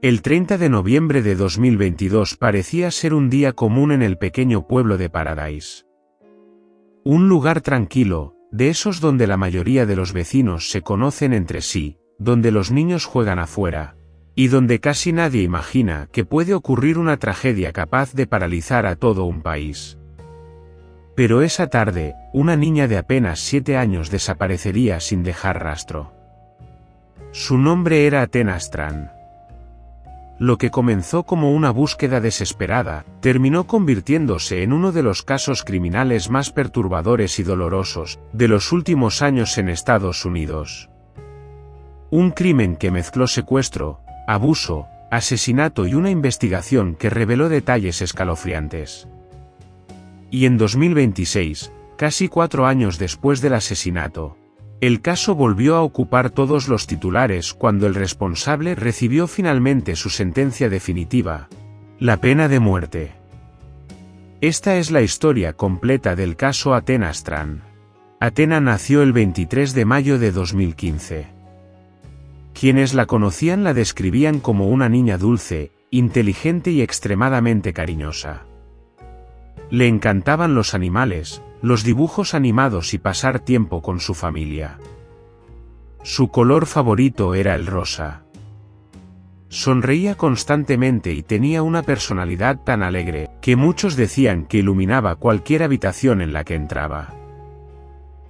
El 30 de noviembre de 2022 parecía ser un día común en el pequeño pueblo de Paradise. Un lugar tranquilo, de esos donde la mayoría de los vecinos se conocen entre sí, donde los niños juegan afuera, y donde casi nadie imagina que puede ocurrir una tragedia capaz de paralizar a todo un país. Pero esa tarde, una niña de apenas 7 años desaparecería sin dejar rastro. Su nombre era Athena Strand. Lo que comenzó como una búsqueda desesperada, terminó convirtiéndose en uno de los casos criminales más perturbadores y dolorosos de los últimos años en Estados Unidos. Un crimen que mezcló secuestro, abuso, asesinato y una investigación que reveló detalles escalofriantes. Y en 2026, casi 4 años después del asesinato, el caso volvió a ocupar todos los titulares cuando el responsable recibió finalmente su sentencia definitiva, la pena de muerte. Esta es la historia completa del caso Athena Strand. Athena nació el 23 de mayo de 2015. Quienes la conocían la describían como una niña dulce, inteligente y extremadamente cariñosa. Le encantaban los animales, los dibujos animados y pasar tiempo con su familia. Su color favorito era el rosa. Sonreía constantemente y tenía una personalidad tan alegre que muchos decían que iluminaba cualquier habitación en la que entraba.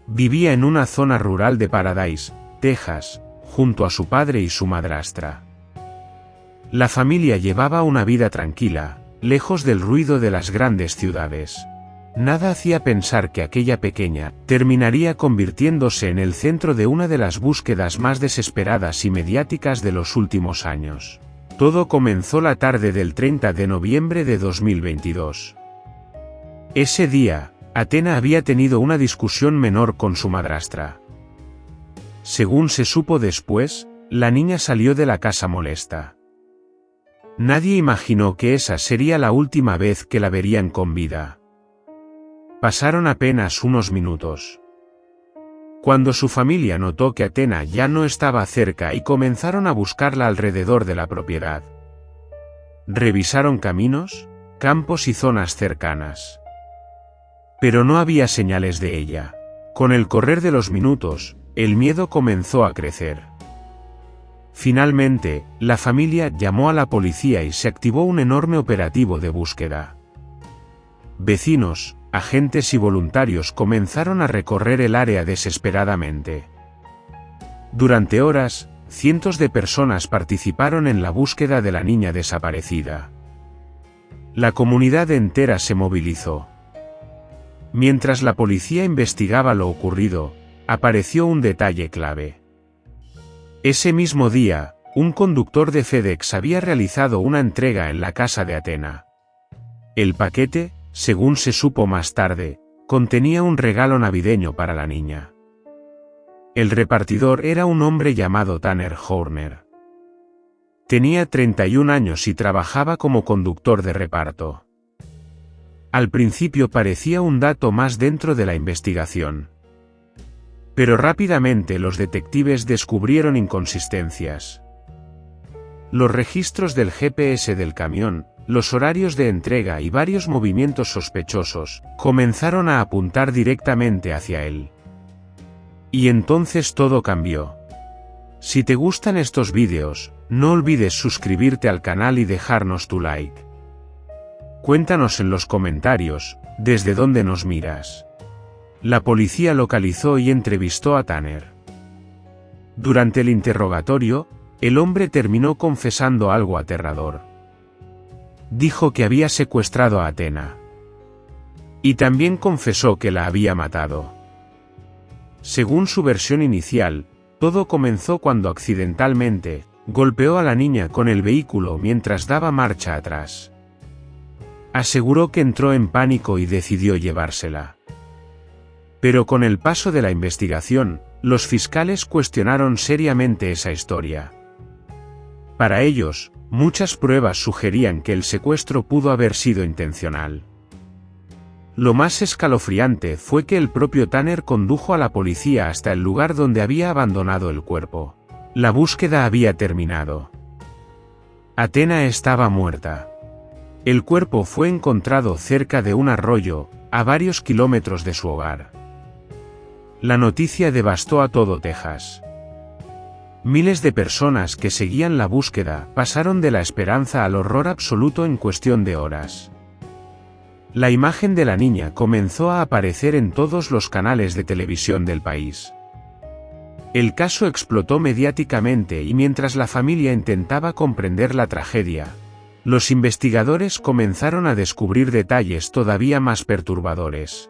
Vivía en una zona rural de Paradise, Texas, junto a su padre y su madrastra. La familia llevaba una vida tranquila, lejos del ruido de las grandes ciudades. Nada hacía pensar que aquella pequeña terminaría convirtiéndose en el centro de una de las búsquedas más desesperadas y mediáticas de los últimos años. Todo comenzó la tarde del 30 de noviembre de 2022. Ese día, Athena había tenido una discusión menor con su madrastra. Según se supo después, la niña salió de la casa molesta. Nadie imaginó que esa sería la última vez que la verían con vida. Pasaron apenas unos minutos. Cuando su familia notó que Athena ya no estaba cerca y comenzaron a buscarla alrededor de la propiedad. Revisaron caminos, campos y zonas cercanas. Pero no había señales de ella. Con el correr de los minutos, el miedo comenzó a crecer. Finalmente, la familia llamó a la policía y se activó un enorme operativo de búsqueda. Vecinos, agentes y voluntarios comenzaron a recorrer el área desesperadamente. Durante horas, cientos de personas participaron en la búsqueda de la niña desaparecida. La comunidad entera se movilizó. Mientras la policía investigaba lo ocurrido, apareció un detalle clave. Ese mismo día, un conductor de FedEx había realizado una entrega en la casa de Athena. El paquete, según se supo más tarde, contenía un regalo navideño para la niña. El repartidor era un hombre llamado Tanner Horner. Tenía 31 años y trabajaba como conductor de reparto. Al principio parecía un dato más dentro de la investigación. Pero rápidamente los detectives descubrieron inconsistencias. Los registros del GPS del camión, los horarios de entrega y varios movimientos sospechosos comenzaron a apuntar directamente hacia él. Y entonces todo cambió. Si te gustan estos vídeos, no olvides suscribirte al canal y dejarnos tu like. Cuéntanos en los comentarios, desde dónde nos miras. La policía localizó y entrevistó a Tanner. Durante el interrogatorio, el hombre terminó confesando algo aterrador. Dijo que había secuestrado a Athena. Y también confesó que la había matado. Según su versión inicial, todo comenzó cuando accidentalmente golpeó a la niña con el vehículo mientras daba marcha atrás. Aseguró que entró en pánico y decidió llevársela. Pero con el paso de la investigación, los fiscales cuestionaron seriamente esa historia. Para ellos, muchas pruebas sugerían que el secuestro pudo haber sido intencional. Lo más escalofriante fue que el propio Tanner condujo a la policía hasta el lugar donde había abandonado el cuerpo. La búsqueda había terminado. Athena estaba muerta. El cuerpo fue encontrado cerca de un arroyo, a varios kilómetros de su hogar. La noticia devastó a todo Texas. Miles de personas que seguían la búsqueda pasaron de la esperanza al horror absoluto en cuestión de horas. La imagen de la niña comenzó a aparecer en todos los canales de televisión del país. El caso explotó mediáticamente y mientras la familia intentaba comprender la tragedia, los investigadores comenzaron a descubrir detalles todavía más perturbadores.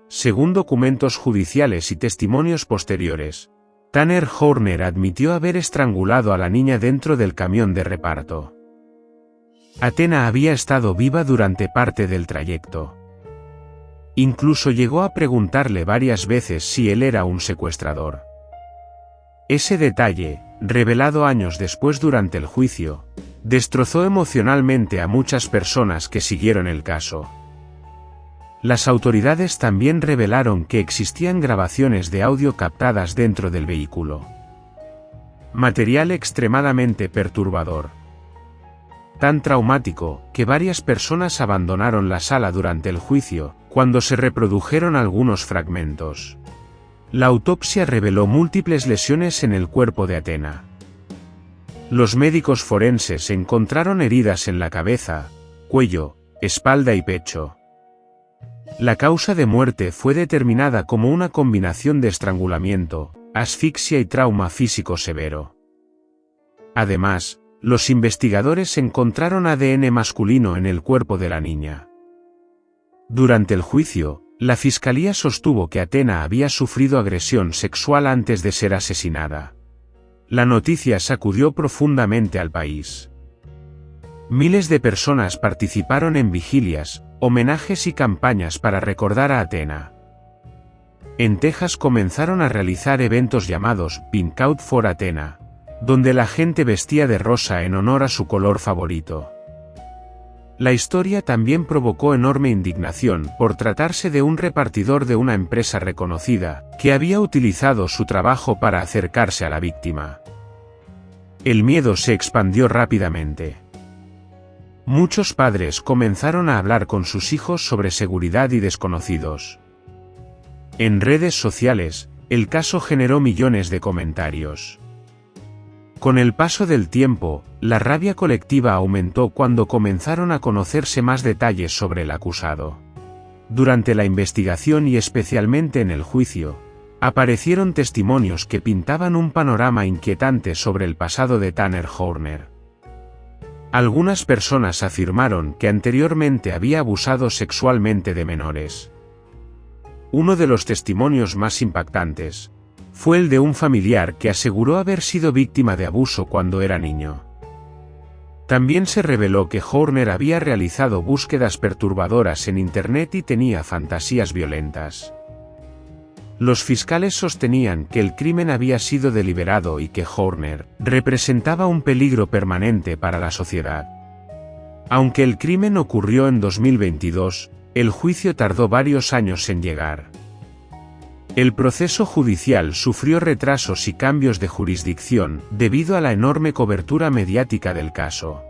Según documentos judiciales y testimonios posteriores, Tanner Horner admitió haber estrangulado a la niña dentro del camión de reparto. Athena había estado viva durante parte del trayecto. Incluso llegó a preguntarle varias veces si él era un secuestrador. Ese detalle, revelado años después durante el juicio, destrozó emocionalmente a muchas personas que siguieron el caso. Las autoridades también revelaron que existían grabaciones de audio captadas dentro del vehículo. Material extremadamente perturbador. Tan traumático, que varias personas abandonaron la sala durante el juicio, cuando se reprodujeron algunos fragmentos. La autopsia reveló múltiples lesiones en el cuerpo de Athena. Los médicos forenses encontraron heridas en la cabeza, cuello, espalda y pecho. La causa de muerte fue determinada como una combinación de estrangulamiento, asfixia y trauma físico severo. Además, los investigadores encontraron ADN masculino en el cuerpo de la niña. Durante el juicio, la fiscalía sostuvo que Athena había sufrido agresión sexual antes de ser asesinada. La noticia sacudió profundamente al país. Miles de personas participaron en vigilias, homenajes y campañas para recordar a Athena. En Texas comenzaron a realizar eventos llamados Pink Out for Athena, donde la gente vestía de rosa en honor a su color favorito. La historia también provocó enorme indignación por tratarse de un repartidor de una empresa reconocida, que había utilizado su trabajo para acercarse a la víctima. El miedo se expandió rápidamente. Muchos padres comenzaron a hablar con sus hijos sobre seguridad y desconocidos. En redes sociales, el caso generó millones de comentarios. Con el paso del tiempo, la rabia colectiva aumentó cuando comenzaron a conocerse más detalles sobre el acusado. Durante la investigación y especialmente en el juicio, aparecieron testimonios que pintaban un panorama inquietante sobre el pasado de Tanner Horner. Algunas personas afirmaron que anteriormente había abusado sexualmente de menores. Uno de los testimonios más impactantes fue el de un familiar que aseguró haber sido víctima de abuso cuando era niño. También se reveló que Horner había realizado búsquedas perturbadoras en Internet y tenía fantasías violentas. Los fiscales sostenían que el crimen había sido deliberado y que Horner representaba un peligro permanente para la sociedad. Aunque el crimen ocurrió en 2022, el juicio tardó varios años en llegar. El proceso judicial sufrió retrasos y cambios de jurisdicción debido a la enorme cobertura mediática del caso.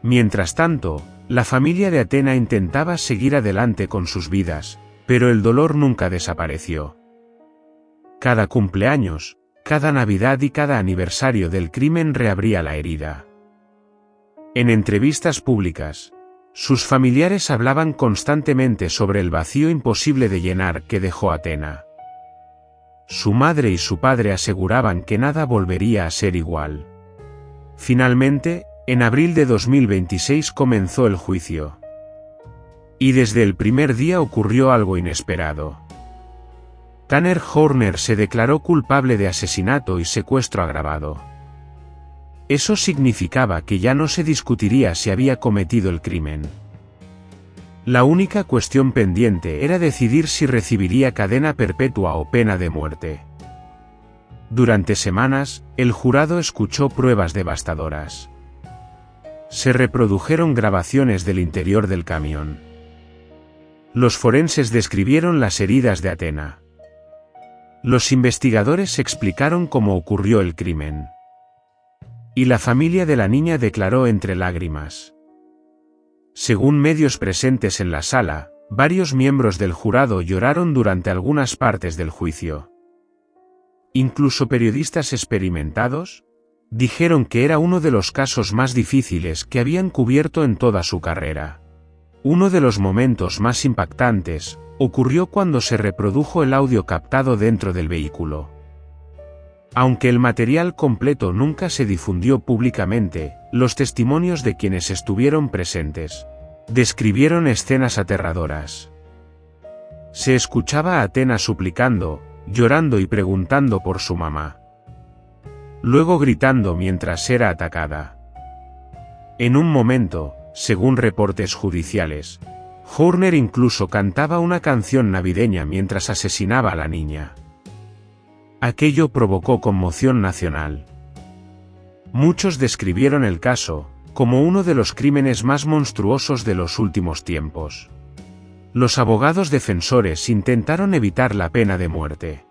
Mientras tanto, la familia de Athena intentaba seguir adelante con sus vidas, pero el dolor nunca desapareció. Cada cumpleaños, cada Navidad y cada aniversario del crimen reabría la herida. En entrevistas públicas, sus familiares hablaban constantemente sobre el vacío imposible de llenar que dejó Athena. Su madre y su padre aseguraban que nada volvería a ser igual. Finalmente, en abril de 2026 comenzó el juicio. Y desde el primer día ocurrió algo inesperado. Tanner Horner se declaró culpable de asesinato y secuestro agravado. Eso significaba que ya no se discutiría si había cometido el crimen. La única cuestión pendiente era decidir si recibiría cadena perpetua o pena de muerte. Durante semanas, el jurado escuchó pruebas devastadoras. Se reprodujeron grabaciones del interior del camión. Los forenses describieron las heridas de Athena. Los investigadores explicaron cómo ocurrió el crimen. y la familia de la niña declaró entre lágrimas. Según medios presentes en la sala, varios miembros del jurado lloraron durante algunas partes del juicio. Incluso periodistas experimentados dijeron que era uno de los casos más difíciles que habían cubierto en toda su carrera. Uno de los momentos más impactantes ocurrió cuando se reprodujo el audio captado dentro del vehículo. Aunque el material completo nunca se difundió públicamente, los testimonios de quienes estuvieron presentes describieron escenas aterradoras. Se escuchaba a Athena suplicando, llorando y preguntando por su mamá. Luego gritando mientras era atacada. En un momento, según reportes judiciales, Horner incluso cantaba una canción navideña mientras asesinaba a la niña. Aquello provocó conmoción nacional. Muchos describieron el caso como uno de los crímenes más monstruosos de los últimos tiempos. Los abogados defensores intentaron evitar la pena de muerte.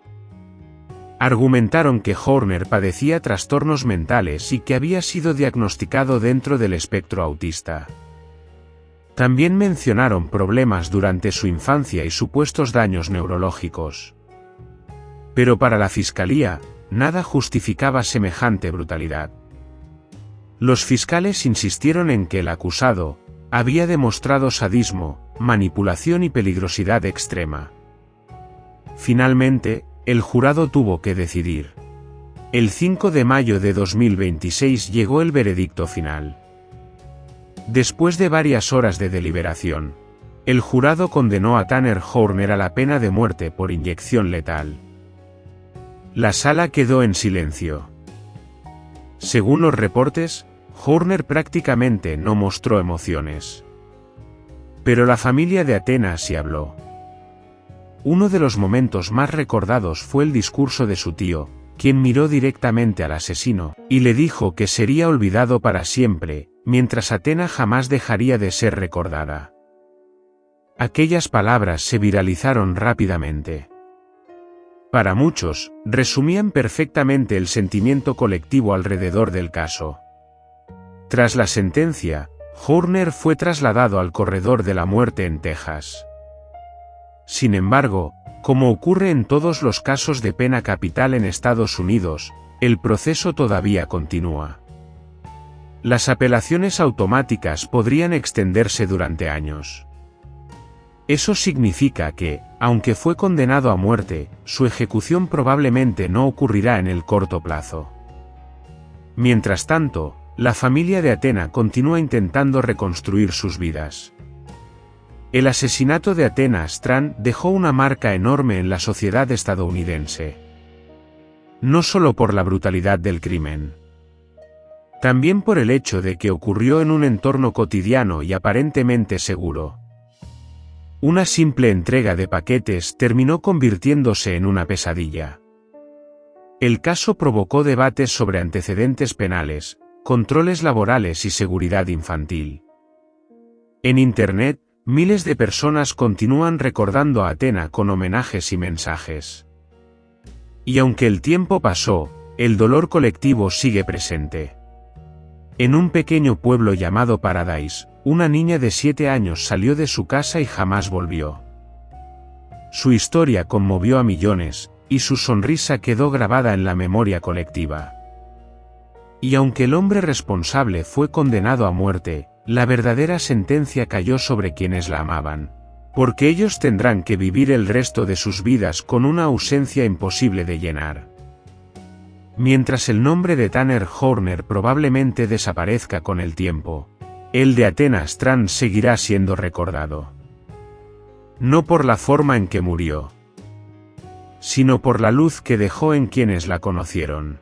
Argumentaron que Horner padecía trastornos mentales y que había sido diagnosticado dentro del espectro autista. También mencionaron problemas durante su infancia y supuestos daños neurológicos. Pero para la fiscalía, nada justificaba semejante brutalidad. Los fiscales insistieron en que el acusado había demostrado sadismo, manipulación y peligrosidad extrema. Finalmente, el jurado tuvo que decidir. El 5 de mayo de 2026 llegó el veredicto final. Después de varias horas de deliberación, el jurado condenó a Tanner Horner a la pena de muerte por inyección letal. La sala quedó en silencio. Según los reportes, Horner prácticamente no mostró emociones. Pero la familia de Athena sí habló. Uno de los momentos más recordados fue el discurso de su tío, quien miró directamente al asesino, y le dijo que sería olvidado para siempre, mientras Athena jamás dejaría de ser recordada. Aquellas palabras se viralizaron rápidamente. Para muchos, resumían perfectamente el sentimiento colectivo alrededor del caso. Tras la sentencia, Horner fue trasladado al corredor de la muerte en Texas. Sin embargo, como ocurre en todos los casos de pena capital en Estados Unidos, el proceso todavía continúa. Las apelaciones automáticas podrían extenderse durante años. Eso significa que, aunque fue condenado a muerte, su ejecución probablemente no ocurrirá en el corto plazo. Mientras tanto, la familia de Athena continúa intentando reconstruir sus vidas. El asesinato de Athena Strand dejó una marca enorme en la sociedad estadounidense. No solo por la brutalidad del crimen. También por el hecho de que ocurrió en un entorno cotidiano y aparentemente seguro. Una simple entrega de paquetes terminó convirtiéndose en una pesadilla. El caso provocó debates sobre antecedentes penales, controles laborales y seguridad infantil. En Internet, miles de personas continúan recordando a Athena con homenajes y mensajes. Y aunque el tiempo pasó, el dolor colectivo sigue presente. En un pequeño pueblo llamado Paradise, una niña de 7 años salió de su casa y jamás volvió. Su historia conmovió a millones, y su sonrisa quedó grabada en la memoria colectiva. Y aunque el hombre responsable fue condenado a muerte, la verdadera sentencia cayó sobre quienes la amaban. Porque ellos tendrán que vivir el resto de sus vidas con una ausencia imposible de llenar. Mientras el nombre de Tanner Horner probablemente desaparezca con el tiempo, el de Athena Strand seguirá siendo recordado. No por la forma en que murió, sino por la luz que dejó en quienes la conocieron.